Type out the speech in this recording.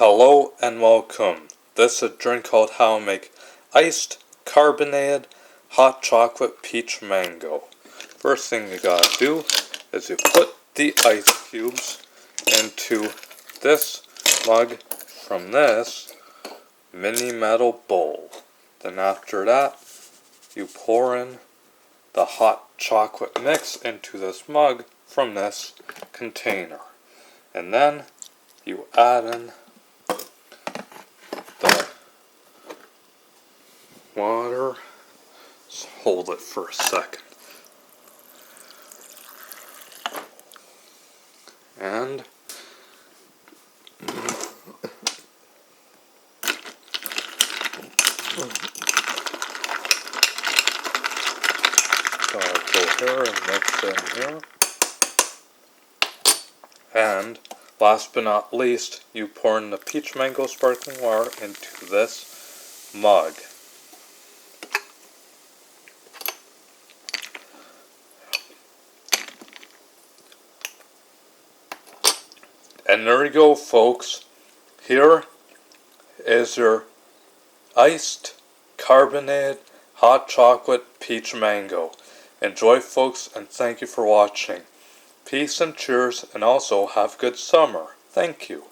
Hello and welcome. This is a drink called how to make iced carbonated hot chocolate peach mango. First thing you gotta do is you put the ice cubes into this mug from this mini metal bowl. Then after that, you pour in the hot chocolate mix into this mug from this container. And then you add in the water. Just hold it for a second. And go here and mix in here. And last but not least, you pour in the peach mango sparkling water into this mug. And there you go, folks. Here is your iced carbonated hot chocolate peach mango. Enjoy, folks, and thank you for watching. Peace and cheers, and also have a good summer. Thank you.